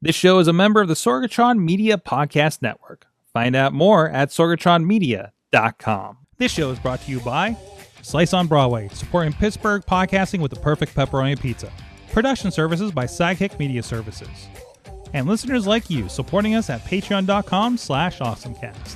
This show is a member of the Sorgatron Media Podcast Network. Find out more at sorgatronmedia.com. This show is brought to you by Slice on Broadway, supporting Pittsburgh podcasting with the perfect pepperoni pizza. Production services by Sidekick Media Services. And listeners like you, supporting us at patreon.com/AwesomeCast.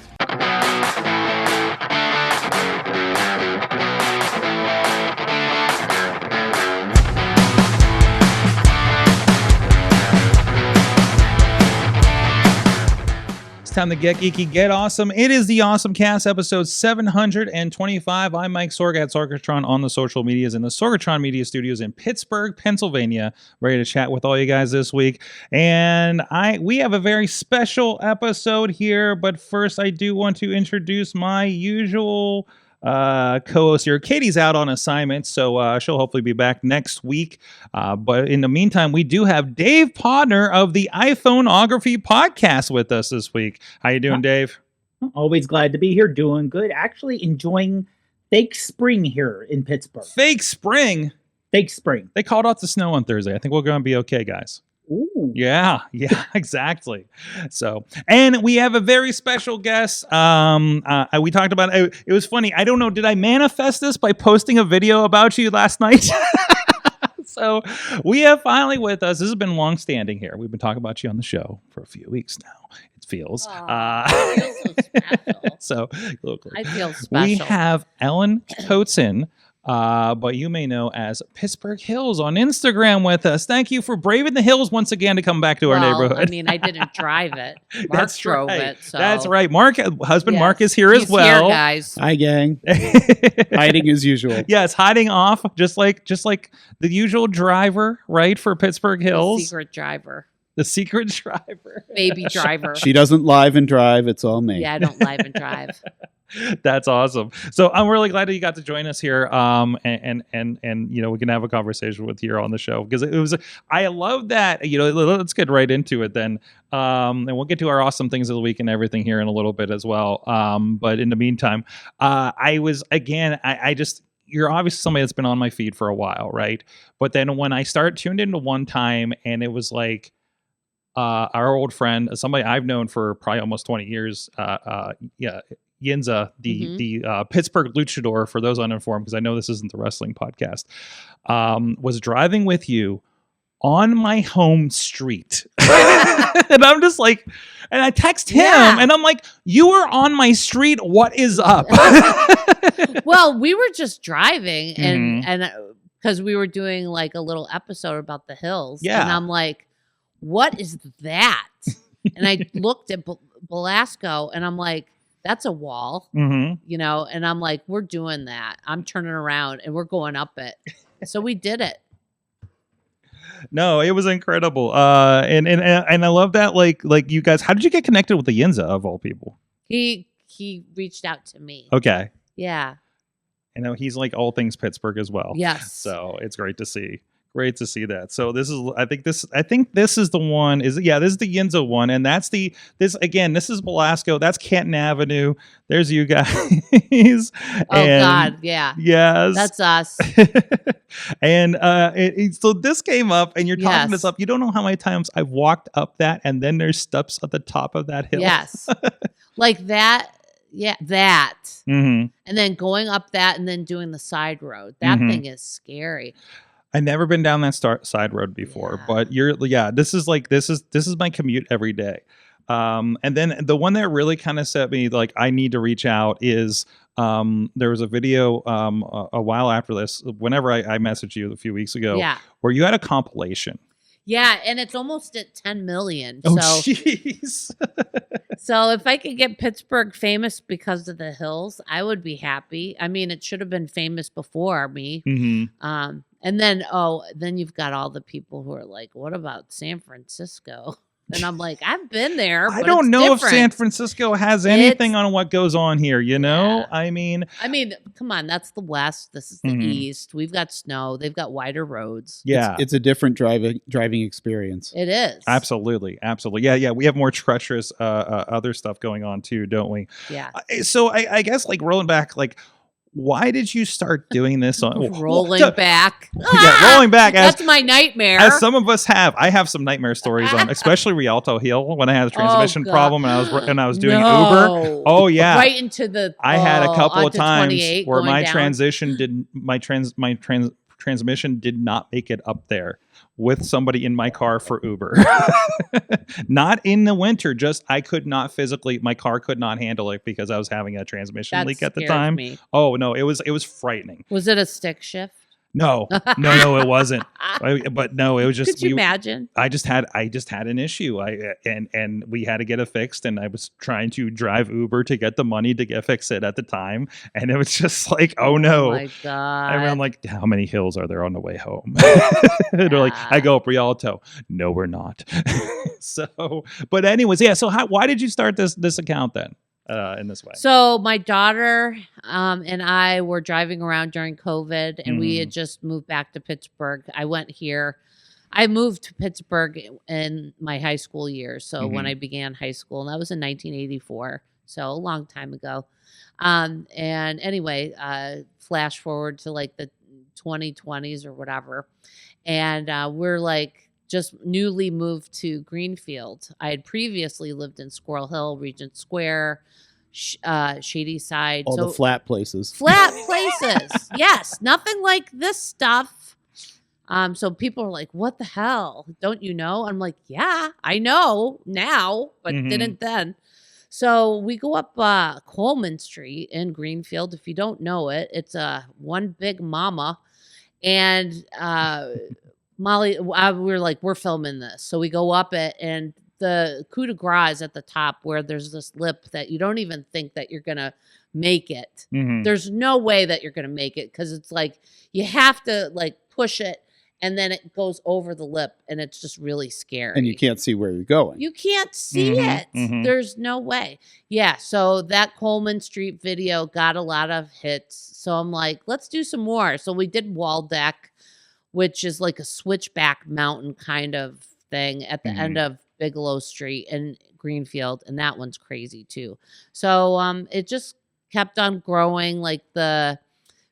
Time to get geeky, get awesome. It is the AwesomeCast, episode 725. I'm Mike Sorg at Sorgatron on the social medias in the Sorgatron Media Studios in Pittsburgh, Pennsylvania. Ready to chat with all you guys this week. And we have a very special episode here, but first I do want to introduce my usual co-host here. Katie's out on assignment, so she'll hopefully be back next week. But in the meantime, we do have Dave Podner of the iPhoneography podcast with us this week. How you doing, Dave? Always glad to be here. Doing good. Actually enjoying fake spring here in Pittsburgh. Fake spring? Fake spring. They called out the snow on Thursday. I think we're going to be okay, guys. Ooh. Yeah, exactly. So, and we have a very special guest. We talked about it. It was funny. I don't know. Did I manifest this by posting a video about you last night? So we have finally with us. This has been long standing here. We've been talking about you on the show for a few weeks now. It feels. It feels so special. I feel special. We have Ellen Coatson, but you may know as Pittsburgh Hills on Instagram with us. Thank you for braving the hills once again to come back to our neighborhood. I mean, I didn't drive it. Mark drove it. So. That's right. Mark is here as well. Here, guys. Hi, gang. Hiding as usual. Yes, hiding off, just like the usual driver, right, for Pittsburgh Hills. The secret driver. The secret driver. Baby driver. She doesn't live and drive. It's all me. Yeah, I don't live and drive. That's awesome. So I'm really glad that you got to join us here. And you know, we can have a conversation with you here on the show because I love that, you know, let's get right into it then. And we'll get to our awesome things of the week and everything here in a little bit as well. But in the meantime, you're obviously somebody that's been on my feed for a while, right? But then when I tuned into one time and it was like, our old friend, somebody I've known for probably almost 20 years, Yinza, the Pittsburgh luchador, for those uninformed, because I know this isn't the wrestling podcast, was driving with you on my home street. And I'm just like, and I text him and I'm like, you were on my street. What is up? Well, we were just driving and because we were doing like a little episode about the hills. Yeah. And I'm like, what is that? And I looked at Belasco and I'm like, that's a wall, you know? And I'm like, we're doing that. I'm turning around and we're going up it. So we did it. No, it was incredible. And I love that. Like you guys, how did you get connected with the Yinza of all people? He reached out to me. Okay. Yeah. I know he's like all things Pittsburgh as well. Yes. So it's great to see. Great to see that. So this is, I think this is the one. This is the Yinza one, and this is Belasco. That's Canton Avenue. There's you guys. God, yeah. Yes, that's us. And so this came up, and you're talking this up. You don't know how many times I've walked up that, and then there's steps at the top of that hill. Yes, like that. Yeah, that. And then going up that, and then doing the side road. That thing is scary. I've never been down that side road before, but this is my commute every day. And then the one that really kind of set me like, I need to reach out is, there was a video, a while after this, whenever I messaged you a few weeks ago, where you had a compilation. Yeah. And it's almost at 10 million. Oh, jeez. So if I could get Pittsburgh famous because of the hills, I would be happy. I mean, it should have been famous before me. And then you've got all the people who are like, what about San Francisco? And I'm like, I've been there. I don't know if San Francisco has anything on what goes on here, you know? Yeah. I mean, come on, that's the West. This is the East. We've got snow. They've got wider roads. Yeah. It's a different driving experience. It is. Absolutely. Absolutely. Yeah. We have more treacherous other stuff going on too, don't we? Yeah. So I guess like rolling back, like why did you start doing this on rolling back? Yeah, rolling back. That's my nightmare. As some of us have. I have some nightmare stories on, especially Rialto Hill when I had a transmission problem and I was doing Uber. Oh yeah, right into the. I had a couple of times where my transition didn't. Transmission did not make it up there with somebody in my car for Uber. Not in the winter, just I could not physically, my car could not handle it because I was having a transmission leak at the time. Me. Oh no, it was frightening. Was it a stick shift? No, it wasn't. But no, it was just. Could you imagine? I just had an issue. And we had to get it fixed. And I was trying to drive Uber to get the money to fix it at the time. And it was just like, oh no! Oh my god! And I'm like, how many hills are there on the way home? They're like, I go up Rialto. No, we're not. So, but anyways, yeah. So why did you start this account then? In this way. So my daughter and I were driving around during COVID, and we had just moved back to Pittsburgh. I went here. I moved to Pittsburgh in my high school years. So when I began high school, and that was in 1984. So a long time ago. And anyway, flash forward to like the 2020s or whatever. And we're like just newly moved to Greenfield. I had previously lived in Squirrel Hill, Regent Square, Shady Side. All the flat places. Flat places. Yes. Nothing like this stuff. So people are like, what the hell? Don't you know? I'm like, yeah, I know now, but didn't then. So we go up Coleman Street in Greenfield. If you don't know it, it's one big mama. And Molly, we were like, we're filming this. So we go up it, and the coup de grace is at the top where there's this lip that you don't even think that you're going to make it. There's no way that you're going to make it because it's like you have to like push it, and then it goes over the lip, and it's just really scary. And you can't see where you're going. You can't see it. There's no way. Yeah, so that Coleman Street video got a lot of hits. So I'm like, let's do some more. So we did Wildest, which is like a switchback mountain kind of thing at the end of Bigelow Street in Greenfield. And that one's crazy too. So it just kept on growing, like the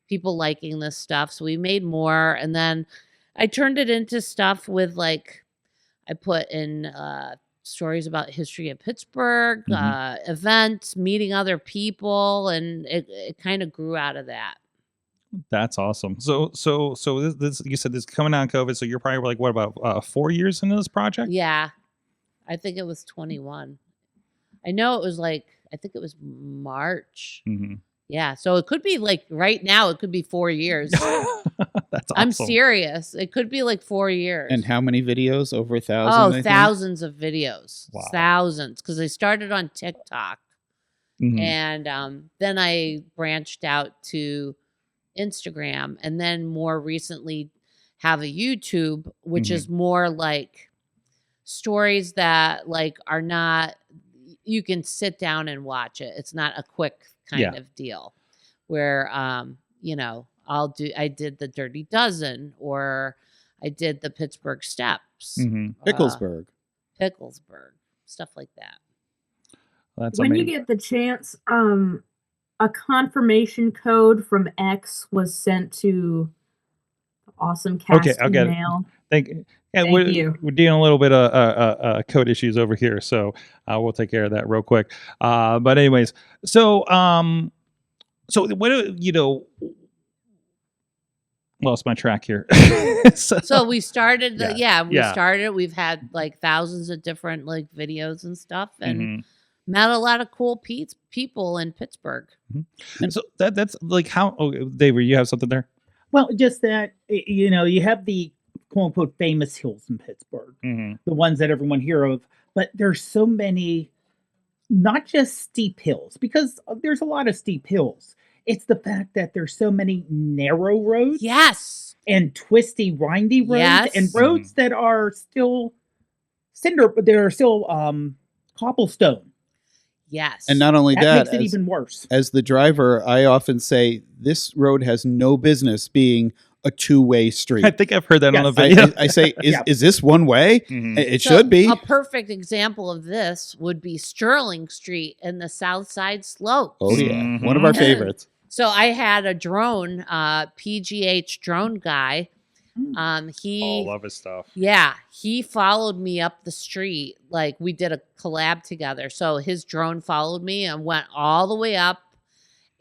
people liking this stuff. So we made more. And then I turned it into stuff with like, I put in stories about history of Pittsburgh, events, meeting other people. And it kind of grew out of that. That's awesome. So this you said this coming out of COVID. So you're probably like, what about 4 years into this project? Yeah. I think it was 21. I know it was like, I think it was March. Yeah. So it could be like right now, it could be 4 years. That's awesome. I'm serious. It could be like 4 years. And how many videos? Over 1,000? Oh, thousands of videos. Wow. Thousands. Because I started on TikTok. And then I branched out to Instagram, and then more recently have a YouTube, which is more like stories that like are not, you can sit down and watch it. It's not a quick kind of deal where, you know, I did the Dirty Dozen, or I did the Pittsburgh Steps, Picklesburg, stuff like that. That's when amazing. You get the chance, a confirmation code from X was sent to AwesomeCast email. Thank you. We're dealing a little bit of code issues over here, so we'll take care of that real quick. But anyways, so what lost my track here. So we started started. We've had like thousands of different like videos and stuff, and met a lot of cool people in Pittsburgh. And so that's like how. Oh, David, you have something there? Well, just that, you know, you have the quote unquote famous hills in Pittsburgh, the ones that everyone hear of, but there's so many, not just steep hills, because there's a lot of steep hills. It's the fact that there's so many narrow roads. Yes. And twisty, windy roads, and roads that are still cinder, but they're still cobblestone. Yes. And not only that, makes it even worse. As the driver, I often say this road has no business being a two-way street. I think I've heard that on the video. I say, is this one way? It should be. A perfect example of this would be Sterling Street in the South Side Slope. Oh, yeah. One of our favorites. So I had a drone, PGH drone guy. He love his stuff. Yeah, he followed me up the street. Like we did a collab together. So his drone followed me and went all the way up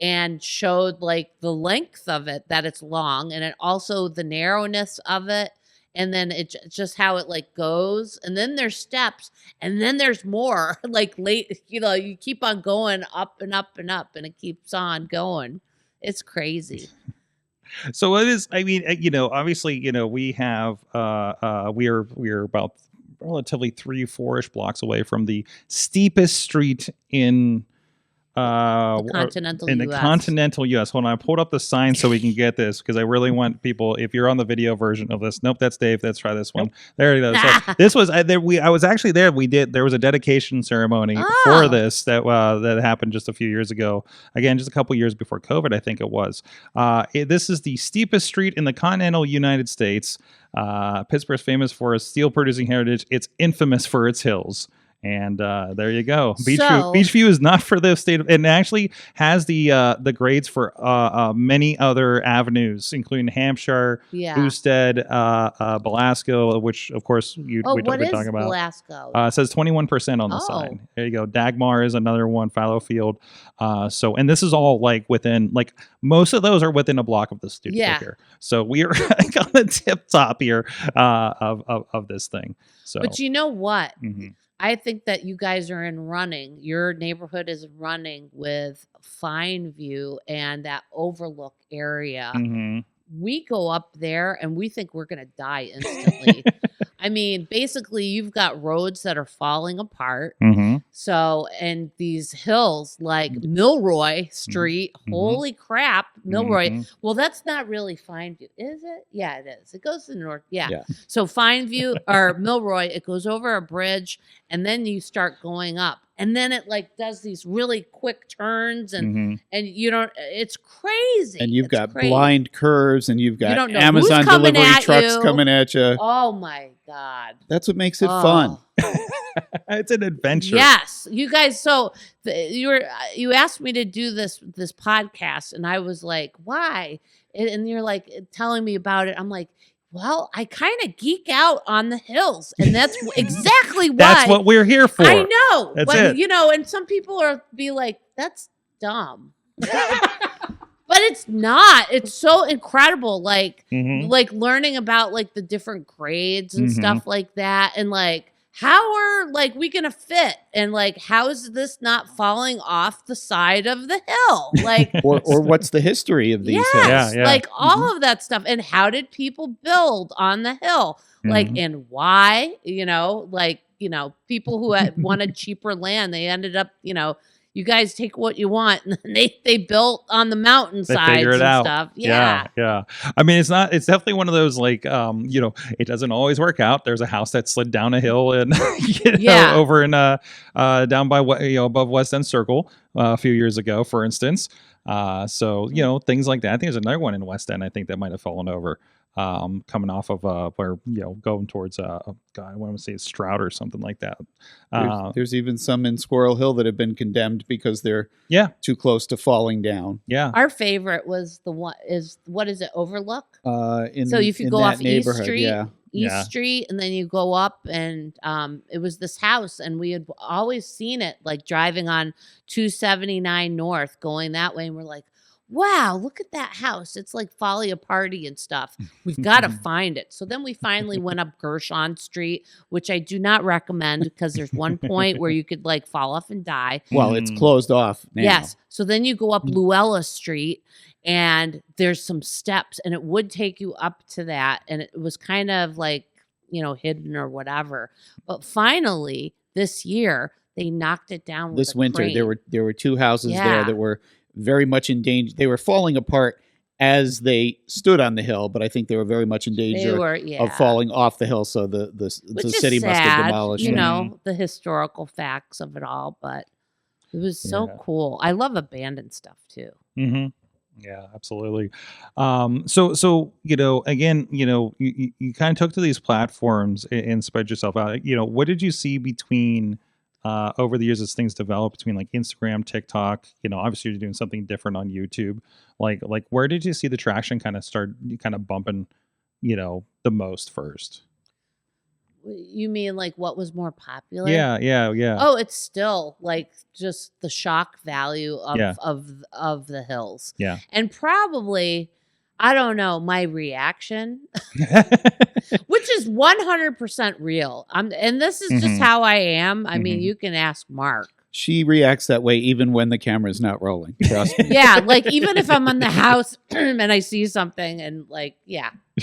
and showed like the length of it, that it's long, and it also the narrowness of it, and then it just how it like goes, and then there's steps, and then there's more. Like you keep on going up and up and up, and it keeps on going. It's crazy. So it is. I mean, obviously, we have we're about relatively 3-4ish blocks away from the steepest street in the continental US. Hold on, I pulled up the sign so we can get this, because I really want people, if you're on the video version of this. Nope, that's Dave. Let's try this one. Nope. There it is. So this was I was actually there. There was a dedication ceremony for this that happened just a few years ago. Again, just a couple years before COVID, I think it was. This is the steepest street in the continental United States. Pittsburgh's famous for its steel producing heritage. It's infamous for its hills. And there you go. Beachview is not for the state of, and actually has the grades for many other avenues, including Hampshire, Boosted, Belasco, which of course we're talking about. Belasco? It says 21% on the side. There you go. Dagmar is another one. Fallowfield. And this is all like within, like most of those are within a block of the studio here. So we are like on the tip top here of this thing. So, but you know what? Mm-hmm. I think that you guys are your neighborhood is running with Fine View and that overlook area. Mm-hmm. We go up there and we think we're going to die instantly. I mean, basically, you've got roads that are falling apart. Mm-hmm. So, and these hills like Milroy Street, holy crap, Milroy. Mm-hmm. Well, that's not really Fine View, is it? Yeah, it is. It goes to the north. Yeah. So Fine View or Milroy, it goes over a bridge and then you start going up. And then it like does these really quick turns and you don't, it's crazy. And you've got blind curves and you've got Amazon delivery trucks coming at you. Oh my God. That's what makes it fun. It's an adventure. Yes. You guys, so you asked me to do this podcast and I was like, why? And you're like telling me about it. I'm like, well, I kind of geek out on the hills, and that's exactly why. That's what we're here for. I know, that's but it. And some people be like, "That's dumb," but it's not. It's so incredible, like learning about like the different grades and stuff like that, and like how are like we gonna fit, and like how is this not falling off the side of the hill, like or what's the history of these hills? Yeah. Like all of that stuff, and how did people build on the hill, like and why? People who wanted cheaper land, they ended up, you guys take what you want, and they built on the mountainsides and stuff. Yeah. I mean, it's definitely one of those like, it doesn't always work out. There's a house that slid down a hill and over in down by above West End Circle a few years ago, for instance. So things like that. I think there's another one in West End, I think, that might have fallen over. Coming off of where going towards I want to say Stroud or something like that. There's even some in Squirrel Hill that have been condemned because they're too close to falling down. Yeah, our favorite was what is it, Overlook? So if you go off East Street, and then you go up, and it was this house, and we had always seen it like driving on 279 North, going that way, and we're like, wow, look at that house. It's like Folly a Party and stuff. We've got to find it. So then we finally went up Gershon Street, which I do not recommend because there's one point where you could like fall off and die. Well, it's closed off now. Yes. So then you go up Luella Street and there's some steps, and it would take you up to that. And it was kind of like, hidden or whatever. But finally this year they knocked it down. This winter, crane. there were two houses there that were very much in danger. They were falling apart as they stood on the hill, but I think they were very much in danger of falling off the hill. So the city must have demolished them. The historical facts of it all, but it was so cool. I love abandoned stuff too. Mm-hmm. Yeah, absolutely. So again, you kind of took to these platforms and spread yourself out. What did you see between over the years as things develop between like Instagram, TikTok, obviously you're doing something different on YouTube. Like where did you see the traction kind of bumping, the most first? You mean like what was more popular? Yeah. Oh, it's still like just the shock value of the hills. Yeah. And probably, I don't know, my reaction, which is 100% real. And this is just how I am. I mean, you can ask Mark. She reacts that way even when the camera's not rolling. Trust me. Yeah, like even if I'm in the house and I see something and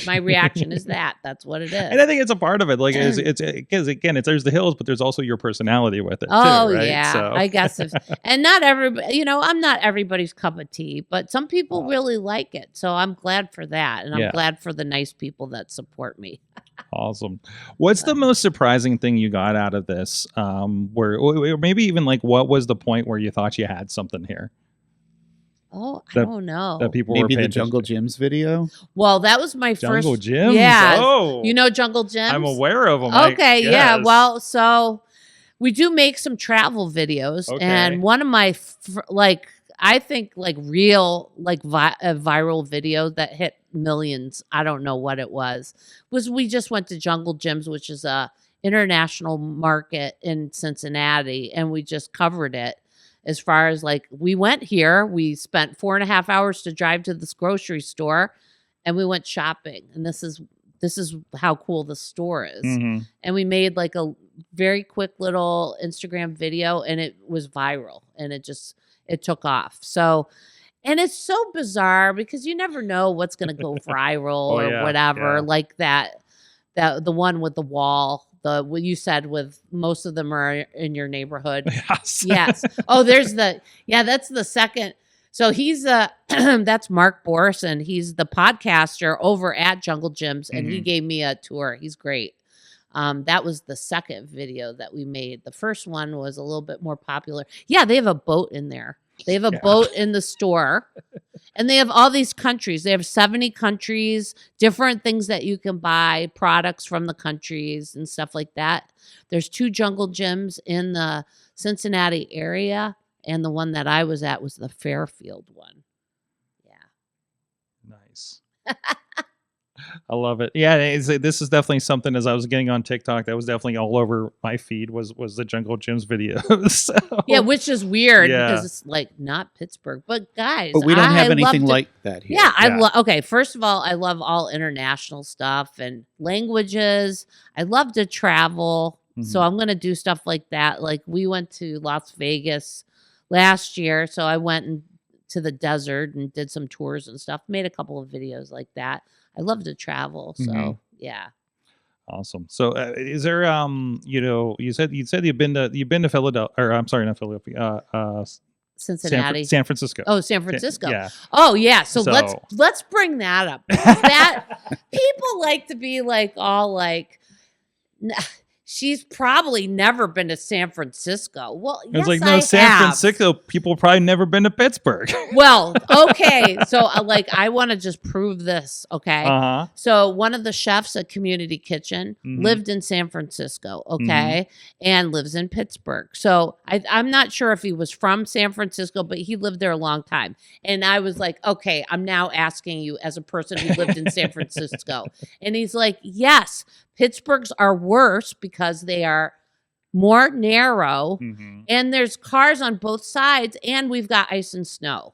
my reaction is that. That's what it is. And I think it's a part of it. Like it's because again, there's the hills, but there's also your personality with it. Oh, too, right? yeah. So. I guess. And not everybody, I'm not everybody's cup of tea, but some people really like it. So I'm glad for that. And I'm glad for the nice people that support me. Awesome. What's the most surprising thing you got out of this? Or maybe even like what was the point where you thought you had something here? Oh, I don't know. That people maybe were the Jungle Gyms video. Well, that was my Jungle first. Gyms. Yeah. Oh, Jungle Gyms. I'm aware of them. Okay. Yeah. Well, so we do make some travel videos, and one of my I think real a viral video that hit millions. I don't know what it was we just went to Jungle Gyms, which is a international market in Cincinnati, and we just covered it. As far as we went here, we spent 4.5 hours to drive to this grocery store, and we went shopping. And this is how cool the store is. Mm-hmm. And we made a very quick little Instagram video, and it was viral, and it took off. So, and it's so bizarre because you never know what's going to go viral or whatever. Yeah. Like that the one with the wall. What you said with most of them are in your neighborhood. Yes. Oh, that's the second. So he's that's Mark Borson. He's the podcaster over at Jungle Gyms, and he gave me a tour. He's great. That was the second video that we made. The first one was a little bit more popular. Yeah, they have a boat in there. They have a boat in the store, and they have all these countries. They have 70 countries, different things that you can buy, products from the countries and stuff like that. There's 2 Jungle Gyms in the Cincinnati area, and the one that I was at was the Fairfield one. Yeah. Nice. I love it. Yeah, this is definitely something. As I was getting on TikTok, that was definitely all over my feed. Was the Jungle Gyms video? So, yeah, which is weird because it's not Pittsburgh, but guys, but we don't have anything like that here. Yeah, I love. Okay, first of all, I love all international stuff and languages. I love to travel, so I'm gonna do stuff like that. Like we went to Las Vegas last year, so I went to the desert and did some tours and stuff. Made a couple of videos like that. I love to travel, so yeah. Awesome. So, is there you said you've been to Philadelphia, or I'm sorry, not Philadelphia, Cincinnati, San Francisco. Oh, San Francisco. Yeah. Oh, yeah. So let's bring that up. That people like to be she's probably never been to San Francisco. Well, yes, San Francisco people probably never been to Pittsburgh. Well, okay. So I want to just prove this, okay? So one of the chefs at Community Kitchen lived in San Francisco, okay? And lives in Pittsburgh. So I'm not sure if he was from San Francisco, but he lived there a long time. And I was like, okay, I'm now asking you as a person who lived in San Francisco. And he's like, yes, Pittsburghs are worse because they are more narrow and there's cars on both sides and we've got ice and snow.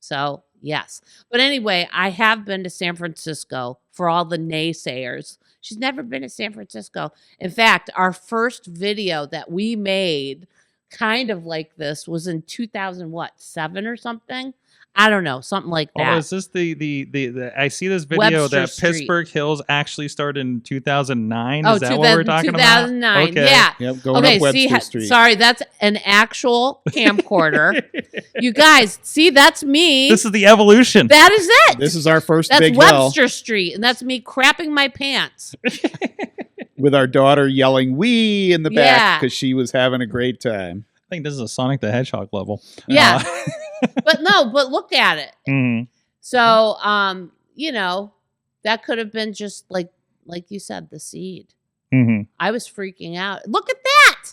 So, yes. But anyway, I have been to San Francisco for all the naysayers. She's never been to San Francisco. In fact, our first video that we made kind of like this was in 2007 or something. I don't know, something like that. Oh, is this the I see this video Webster that Street. Pittsburgh Hills actually started in 2009. Oh, Is that what we're talking 2009. about? Okay. Yeah. Yep, going up Webster Street. Sorry, that's an actual camcorder. You guys, see, that's me. This is the evolution. That is it. This is our first That's big Webster hill. Street, and that's me crapping my pants. With our daughter yelling "wee" in the back because she was having a great time. I think this is a Sonic the Hedgehog level. Yeah. But look at it. So, that could have been just like you said, the seed. I was freaking out. Look at that.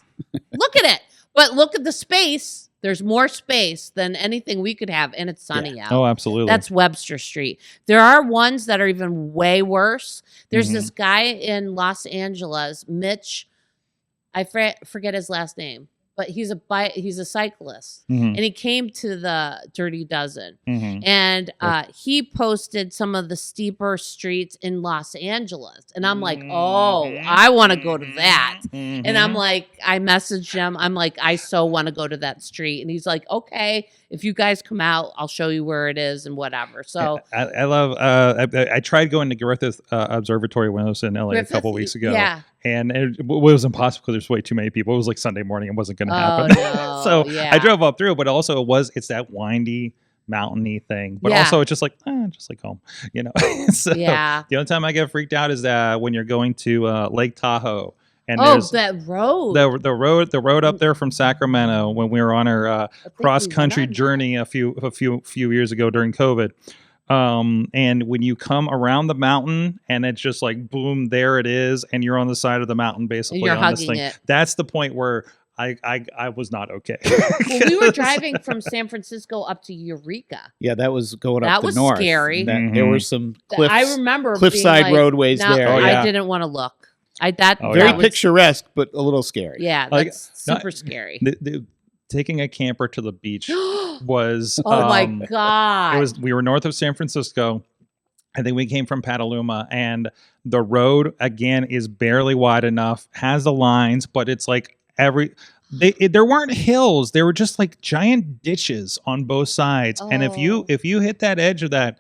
look at it. But look at the space. There's more space than anything we could have, and it's sunny out. Oh, absolutely. That's Webster Street. There are ones that are even way worse. There's this guy in Los Angeles, Mitch. I forget his last name, but he's a cyclist, and he came to the Dirty Dozen, and he posted some of the steeper streets in Los Angeles, and I'm like, oh, I want to go to that, and I'm like, I messaged him, I'm like, I so want to go to that street, and he's like, okay, if you guys come out, I'll show you where it is and whatever. So I love. I tried going to Griffith Observatory when I was in LA a couple weeks ago. Yeah. And it was impossible because there's way too many people. It was like Sunday morning. It wasn't going to happen. No. So I drove up through, but also it's that windy, mountainy thing. But also it's just like home, you know? So the only time I get freaked out is that when you're going to Lake Tahoe. And that road. The road up there from Sacramento when we were on our cross country journey a few years ago during COVID. And when you come around the mountain and it's just like, boom, there it is. And you're on the side of the mountain, basically you're on this hugging thing. It. That's the point where I was not okay. Well, we were driving from San Francisco up to Eureka. Yeah, that was going up the north. That was scary. There were some cliffs. I remember cliffside roadways there. I didn't want to look. Very picturesque, but a we scary. Yeah, that's super scary. Taking a camper to the beach was my God. We were north of San Francisco. I think we came from Petaluma, and the road again is barely wide enough, has the lines, but it's like there weren't hills, there were just like giant ditches on both sides. And if you hit that edge of that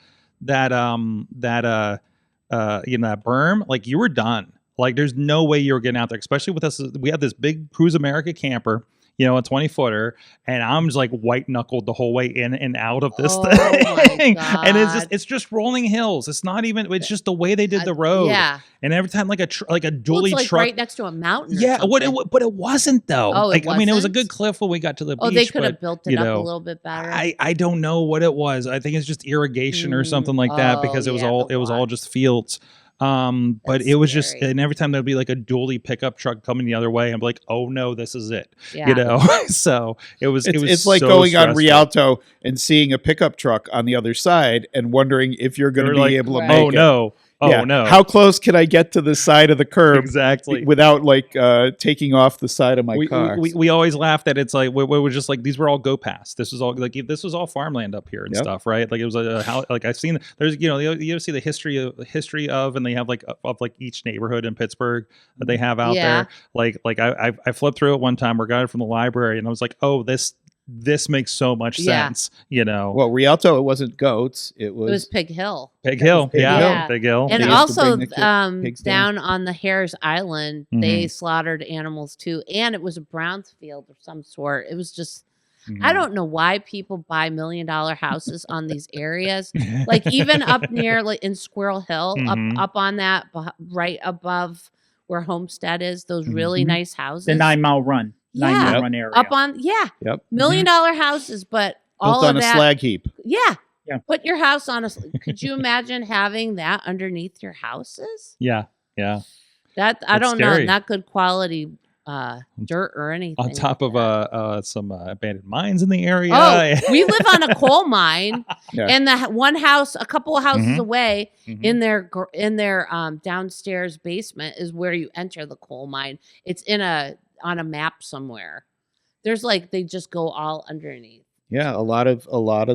berm, like you were done. Like there's no way you were getting out there, especially with us. We had this big Cruise America camper, a 20-footer, and I'm just like white knuckled the whole way in and out of this thing. And it's just rolling hills. It's not even. It's just the way they did the road. Yeah. And every time like a dually it's like truck right next to a mountain. Yeah. But it wasn't though. Oh, I mean, it was a good cliff when we got to the beach. Oh, they could have built it up a little bit better. I don't know what it was. I think it's just irrigation or something like that because it was all just fields. But it was just, and every time there'd be like a dually pickup truck coming the other way, I'm like, oh no, this is it. Yeah. So it's like so going stressful. On Rialto and seeing a pickup truck on the other side and wondering if you're going to be able to make it. No. Oh no! How close can I get to the side of the curb exactly without like taking off the side of my car? We always laugh that it's like we were just like these were all go past. This was all like this was all farmland up here and stuff, right? Like it was like I've seen there's you see the history of and they have like of like each neighborhood in Pittsburgh that they have out there. Like I flipped through it one time. We got it from the library and I was like, oh this makes so much sense, Well, Rialto, it wasn't goats. It was Pig Hill. Pig Hill. Pig Hill. And also down on the Harris Island, they slaughtered animals too. And it was a brownfield of some sort. It was just, I don't know why people buy $1 million houses on these areas. Like even up near like in Squirrel Hill, up on that, right above where Homestead is, those really nice houses. The 9 Mile Run. 9 Mile Run area. Up on, $1 million houses, but all built of on that, a slag heap. Yeah. Put your house on could you imagine having that underneath your houses? Yeah. That I don't know, not good quality dirt or anything. On top of some abandoned mines in the area. Oh, we live on a coal mine, and the one house, a couple of houses away, in their downstairs basement is where you enter the coal mine. It's on a map somewhere. There's like they just go all underneath. Yeah, a lot of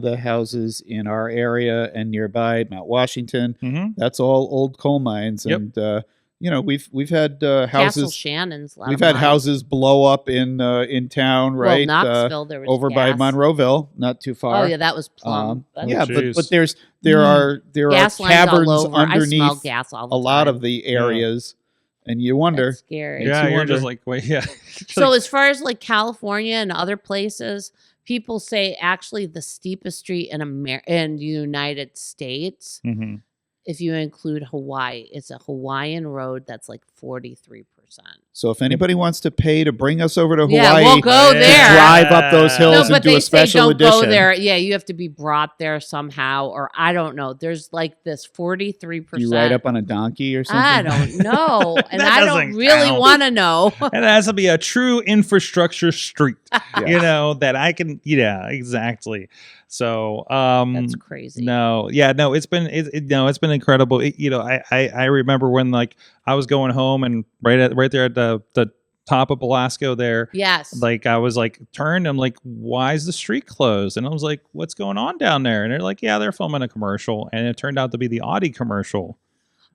the houses in our area and nearby Mount Washington, that's all old coal mines, and we've had houses. Castle Shannon's. We've had houses blow up in town, right? Well, Knoxville, there was over by Monroeville, not too far. Oh yeah, that was Plum. But there are caverns underneath a lot of the areas. And you wonder. That's scary. Yeah, you're just like, wait, yeah. So as far as like California and other places, people say actually the steepest street in the United States, if you include Hawaii, it's a Hawaiian road that's like 43%. So if anybody wants to pay to bring us over to Hawaii, we'll go there. Drive up those hills and do a special edition. Don't go there. Yeah, you have to be brought there somehow, or I don't know. There's like this 43%. You ride up on a donkey or something? I don't know, and I don't really want to know. It has to be a true infrastructure street, that I can. Yeah, exactly. So that's crazy. It's been incredible. I remember when I was going home and right there at the top of Belasco there. Yes. I was turned. I'm like, why is the street closed? And I was like, what's going on down there? And they're like, yeah, they're filming a commercial, and it turned out to be the Audi commercial.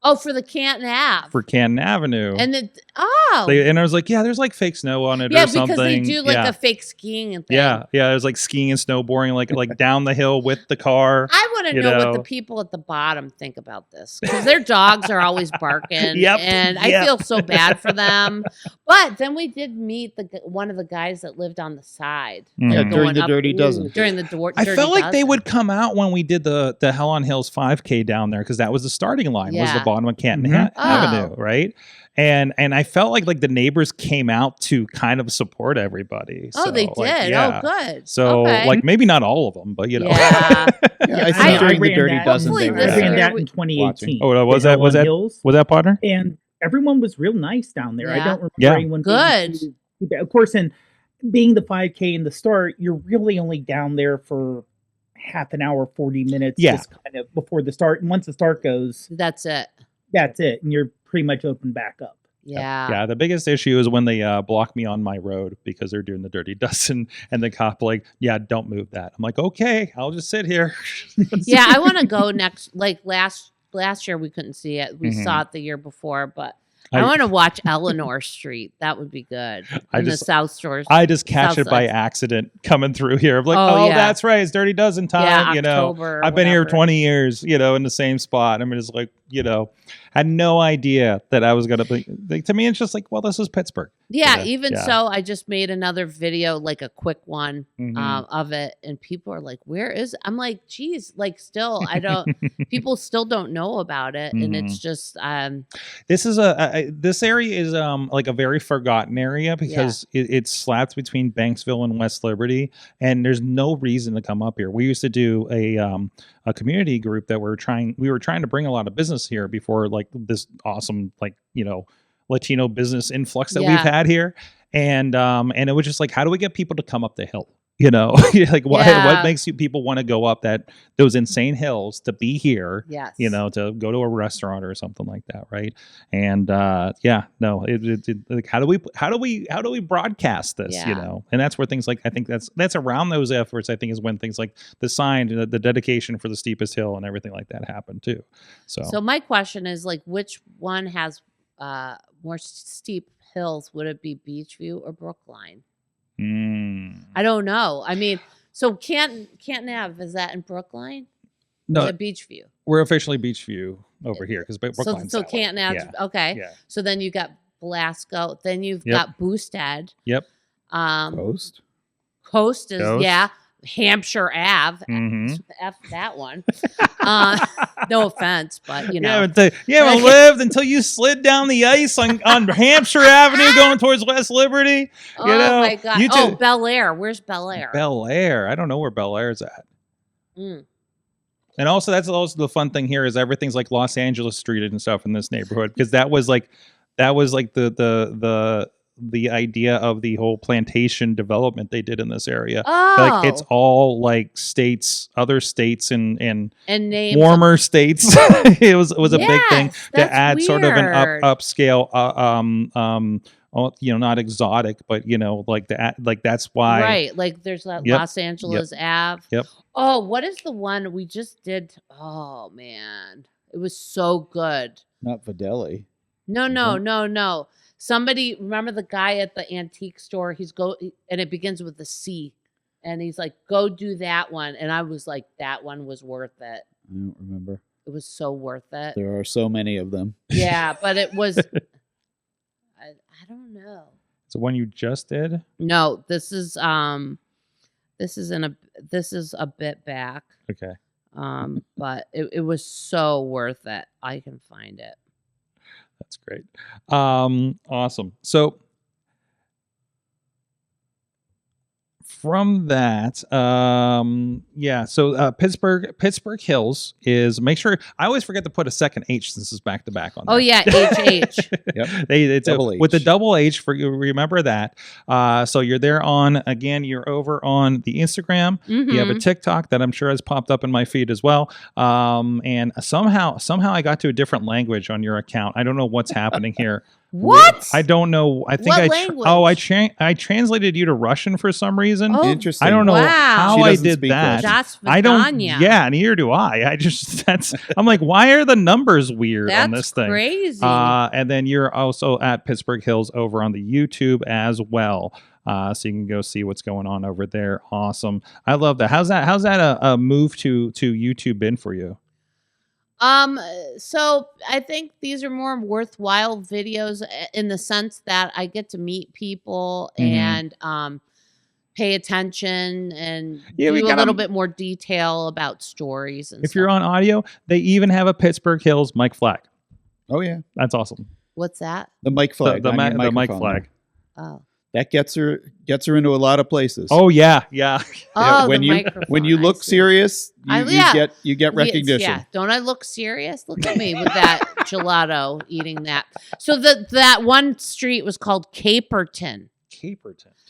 Oh, for the Canton Ave. For Canton Avenue. And and I was like, yeah, there's fake snow on it or something. Yeah, because they do a fake skiing and thing. Yeah, there's skiing and snowboarding like down the hill with the car. I want to know what the people at the bottom think about this, because their dogs are always barking. And I feel so bad for them. But then we did meet one of the guys that lived on the side. During the Dirty Dozen. During the Dirty I felt like Dozen. they would come out when we did the Hell on Hills 5K down there, because that was the starting line. Was the bottom of Canton Avenue, right? And I felt like the neighbors came out to kind of support everybody. So, they did. Oh, good. So maybe not all of them, but Yeah. I think during the Dirty Dozen they I ran that in 2018. Oh, was that partner? And everyone was real nice down there. Yeah. I don't remember anyone good. Of course, and being the 5K in the start, you're really only down there for half an hour, 40 minutes, just kind of before the start. And once the start goes, that's it. And you're pretty much open back up. Yeah. The biggest issue is when they block me on my road because they're doing the Dirty Dozen, and the cop don't move that. I'm like, okay, I'll just sit here. I want to go next. Last year we couldn't see it. We saw it the year before, but I want to watch Eleanor Street. That would be good. The South Shore. I just catch it by accident coming through here. I'm like, that's right. It's Dirty Dozen time. October, I've been here 20 years, in the same spot. I'm just had no idea that I was going to be. To me, it's just this is Pittsburgh. So I just made another video, a quick one of it. And people are like, where is it? I'm like, geez, still, I don't, people still don't know about it. And it's just, this area is a very forgotten area because it's slapped between Banksville and West Liberty, and there's no reason to come up here. We used to do a community group that we were trying to bring a lot of business here before this awesome Latino business influx that we've had here, and it was just how do we get people to come up the hill? What makes people want to go up those insane hills to be here? Yes. To go to a restaurant or something like that, right? And how do we broadcast this? And that's where things I think that's around those efforts. I think is when things like the sign, the dedication for the steepest hill, and everything like that happened too. So my question is which one has more steep hills? Would it be Beachview or Brookline? I don't know. I mean, so Canton Ave, is that in Brookline? No, it's Beachview. We're officially Beachview over here because Brookline's so Canton Ave. Yeah. Okay. Yeah. So then you got Belasco. Then you've got Boosted. Yep. Coast is Hampshire Ave. F that one. No offense, but you haven't lived until you slid down the ice on Hampshire Avenue going towards West Liberty. My God. Bel Air. Where's Bel Air? Bel Air. I don't know where Bel Air is at. And also, that's also the fun thing here is everything's Los Angeles Street and stuff in this neighborhood, because that was the idea of the whole plantation development they did in this area. It's all other states and warmer states. it was a big thing to add weird. Sort of an upscale not exotic, but that's why. Right. There's that Los Angeles Ave. Yep. Oh, what is the one we just did? Oh man. It was so good. Not Videli. No. Somebody, remember the guy at the antique store? And it begins with a C. And he's like, go do that one. And I was like, that one was worth it. I don't remember. It was so worth it. There are so many of them. Yeah, but it was, I don't know. It's the one you just did? No, this is a bit back. Okay. But it was so worth it. I can find it. That's great. Awesome. So from that, so Pittsburgh Hills is, make sure, I always forget to put a second H since it's back to back on there. Oh yeah, HH. Yep. It's with the double H, for you remember that. So you're there you're over on the Instagram. You have a TikTok that I'm sure has popped up in my feed as well. And somehow I got to a different language on your account. I don't know what's happening here. What? I don't know. I think I translated you to Russian for some reason. Oh, interesting. I don't know how I did that. I don't. Yeah, neither do I. I'm like, why are the numbers weird on this thing? Crazy. And then you're also at Pittsburgh Hills over on the YouTube as well. So you can go see what's going on over there. Awesome. I love that. How's that a move to YouTube been for you? So I think these are more worthwhile videos in the sense that I get to meet people and pay attention and do a little bit more detail about stories. And if you're on audio, they even have a Pittsburgh Hills mic flag. Oh yeah, that's awesome. What's that? The mic flag. The mic flag. Oh. That gets her into a lot of places. Oh yeah. Oh, when you look serious, you get recognition. Yeah. Don't I look serious? Look at me with that gelato eating that. So that one street was called Caperton.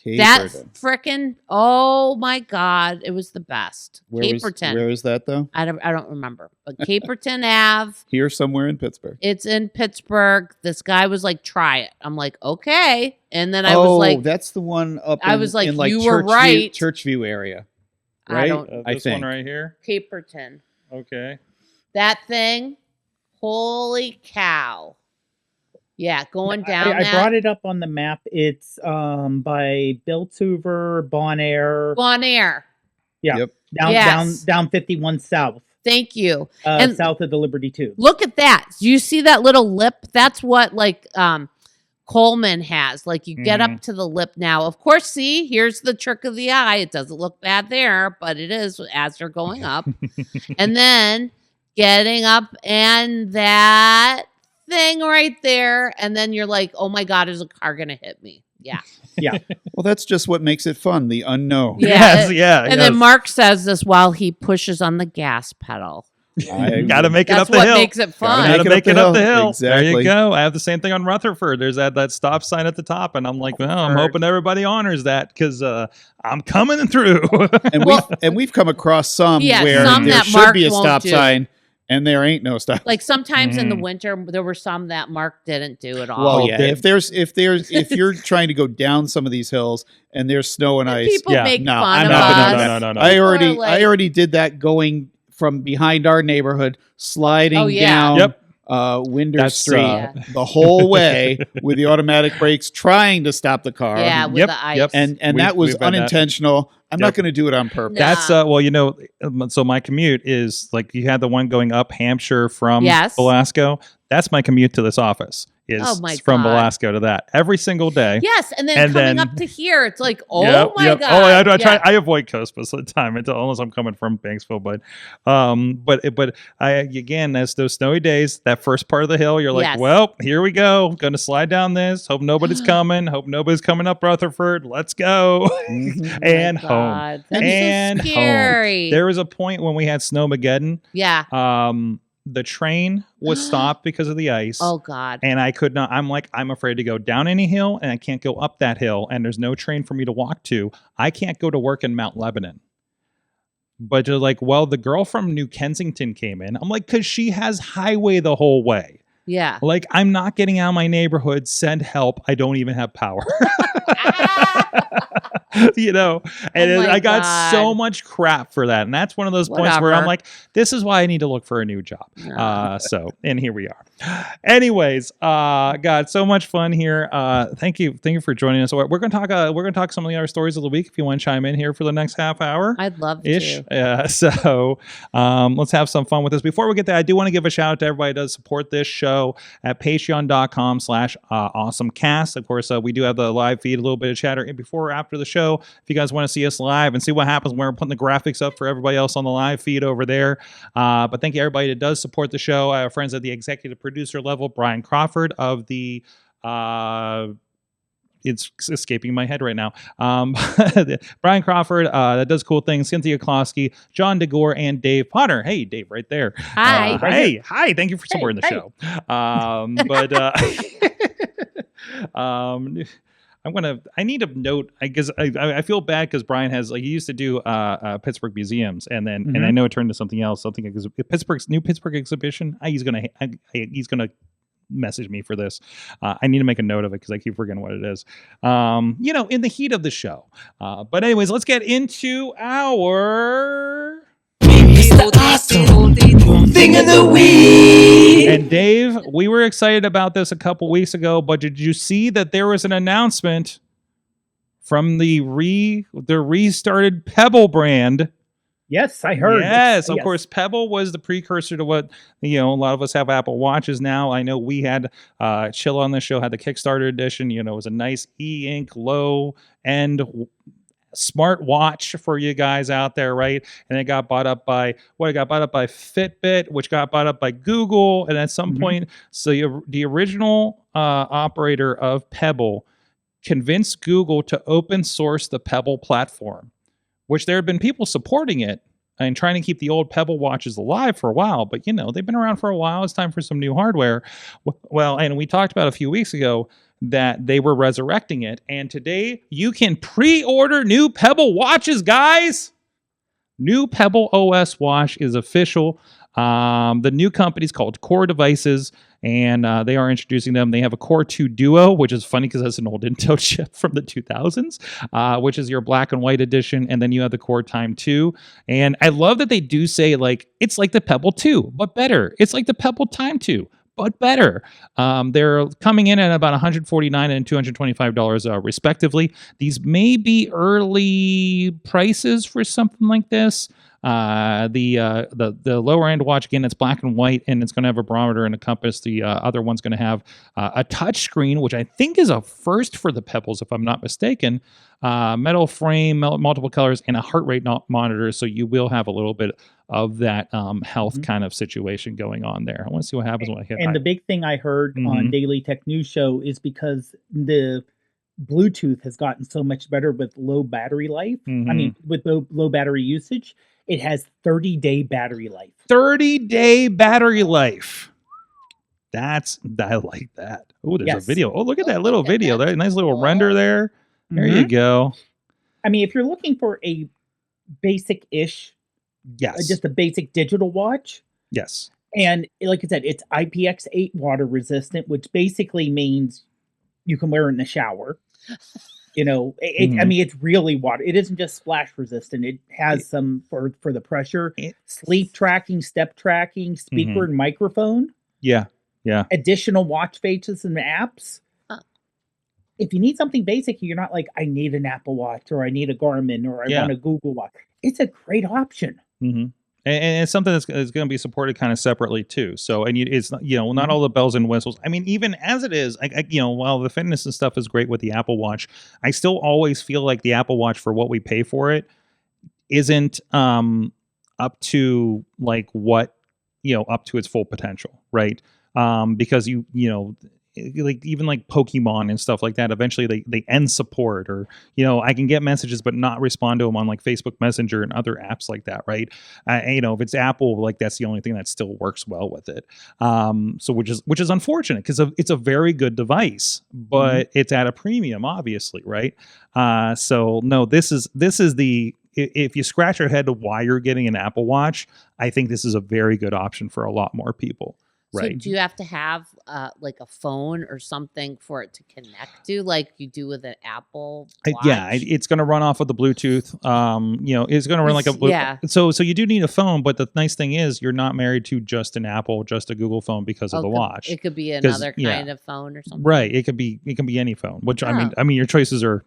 That frickin', oh my God, it was the best. Caperton. Where is that though? I don't remember. But Caperton Ave. Here somewhere in Pittsburgh. It's in Pittsburgh. This guy was like, try it. I'm like, okay. And then I was like, that's the one up I was like, in like you were right. Churchview area. Right? This one right here? Caperton. Okay. That thing, holy cow. Yeah, going down. I brought it up on the map. It's by Bill Tuver, Bon Air. Yeah. Yep. Down 51 South. Thank you. And south of the Liberty Tube. Look at that. Do you see that little lip? That's what Coleman has. Like you get up to the lip now. Of course, see, here's the trick of the eye. It doesn't look bad there, but it is as they're going up. And then getting up and that thing right there, and then you're like, oh my God, is a car gonna hit me? Yeah. Well, that's just what makes it fun, the unknown. And then Mark says this while he pushes on the gas pedal. Gotta make it up the hill. That's what makes it fun. Gotta make it up the hill. Exactly. There you go. I have the same thing on Rutherford. There's that stop sign at the top, and I'm like, well, I'm hoping everybody honors that because I'm coming through. and we've come across some where there should be a stop sign. And there ain't no stop. Like sometimes in the winter, there were some that Mark didn't do at all. Well, yeah. If you're trying to go down some of these hills and there's snow and ice, people make fun of us. No. I already did that going from behind our neighborhood, sliding down Winder Street the whole way with the automatic brakes, trying to stop the car. Yeah, with the ice. And that was unintentional. I'm not going to do it on purpose. That's so my commute is like you had the one going up Hampshire from Velasco. That's my commute to this office. Is from Velasco to that every single day. Yes, and then coming up to here, it's like, oh my God. Oh, I try. I avoid coast most of the time unless I'm coming from Banksville. But I again, as those snowy days, that first part of the hill, you're like, well, here we go. Going to slide down this. Hope nobody's coming. Hope nobody's coming up Rutherford. Let's go and home. That's so scary. Home. There was a point when we had Snowmageddon. Yeah. The train was stopped because of the ice. Oh God. And I could not, I'm afraid to go down any hill and I can't go up that hill and there's no train for me to walk to. I can't go to work in Mount Lebanon. But you're like, well, the girl from New Kensington came in. I'm like, cause she has highway the whole way. Yeah. Like I'm not getting out of my neighborhood. Send help. I don't even have power. I got so much crap for that. And that's one of those points where I'm like, this is why I need to look for a new job. And here we are. Anyways, God, so much fun here. Thank you for joining us. We're going to talk some of the other stories of the week if you want to chime in here for the next half hour. I'd love to. So let's have some fun with this. Before we get there, I do want to give a shout out to everybody that does support this show at patreon.com/AwesomeCast. Of course, we do have the live feed, a little bit of chatter before or after the show. If you guys want to see us live and see what happens when we're putting the graphics up for everybody else on the live feed over there. But thank you everybody that does support the show. Our friends at the executive producer producer level. Brian Crawford of the it's escaping my head right now. Brian Crawford, that does cool things. Cynthia Klosky, John DeGore, and Dave Potter. Hey, Dave, right there. Hi. Hi. Thank you for supporting the show. I need a note because I feel bad because Brian has he used to do Pittsburgh museums and then and I know it turned to something else, because Pittsburgh's new Pittsburgh exhibition. He's gonna message me for this. I need to make a note of it because I keep forgetting what it is. In the heat of the show. But anyways, let's get into our awesome thing of the week. And Dave, we were excited about this a couple weeks ago, but did you see that there was an announcement from the restarted Pebble brand? Yes, I heard. Yes, of course. Pebble was the precursor to what a lot of us have Apple Watches now. I know we had Chill on the show had the Kickstarter edition. It was a nice e-ink low end smart watch for you guys out there, right? And it got bought up by Fitbit, which got bought up by Google, and at some point, so the original operator of Pebble convinced Google to open source the Pebble platform, which there have been people supporting it and trying to keep the old Pebble watches alive for a while, but they've been around for a while. It's time for some new hardware. Well, and we talked about a few weeks ago that they were resurrecting it, and today you can pre-order new Pebble watches, guys. New Pebble OS watch is official. The new company is called Core Devices, and they are introducing them. They have a Core 2 Duo, which is funny because that's an old Intel chip from the 2000s, which is your black and white edition, and then you have the Core Time 2. And I love that they do say, it's like the Pebble 2, but better. It's like the Pebble Time 2, but better. They're coming in at about $149 and $225 respectively. These may be early prices for something like this. The lower end watch, again, it's black and white, and it's going to have a barometer and a compass. The other one's going to have a touch screen, which I think is a first for the Pebbles, if I'm not mistaken. Metal frame, multiple colors, and a heart rate monitor, so you will have a little bit of that health kind of situation going on there. I want to see what happens when I hit. And the big thing I heard on Daily Tech News Show is because the Bluetooth has gotten so much better with low battery life. I mean, with low battery usage, it has 30-day battery life. 30-day battery life. I like that. Oh, there's a video. Oh, look at that little video there. Nice little render there. There you go. I mean, if you're looking for a basic-ish, just a basic digital watch. Yes. And like I said, it's IPX8 water resistant, which basically means you can wear it in the shower. I mean, it's really water. It isn't just splash resistant. It has some for the pressure, sleep tracking, step tracking, speaker and microphone. Yeah. Yeah. Additional watch faces and apps. If you need something basic, you're not like, I need an Apple Watch or I need a Garmin or I want a Google Watch. It's a great option. And it's something that's going to be supported kind of separately too. So, and it's not all the bells and whistles. I mean, even as it is, while the fitness and stuff is great with the Apple Watch, I still always feel like the Apple Watch, for what we pay for it, isn't up to up to its full potential, right? Because even Pokemon and stuff like that, eventually they end support, or I can get messages but not respond to them on Facebook Messenger and other apps like that, right? If it's Apple, that's the only thing that still works well with it. So which is unfortunate, because it's a very good device, but it's at a premium, obviously, right? So no, this is the, if you scratch your head to why you're getting an Apple Watch, I think this is a very good option for a lot more people. Right. So do you have to have a phone or something for it to connect to, like you do with an Apple Watch? Yeah, it's going to run off of the Bluetooth. It's going to run like a Bluetooth. Yeah. So you do need a phone, but the nice thing is you're not married to just an Apple, just a Google phone because of the watch. It could be another kind of phone or something. Right. It can be any phone. Which I mean your choices are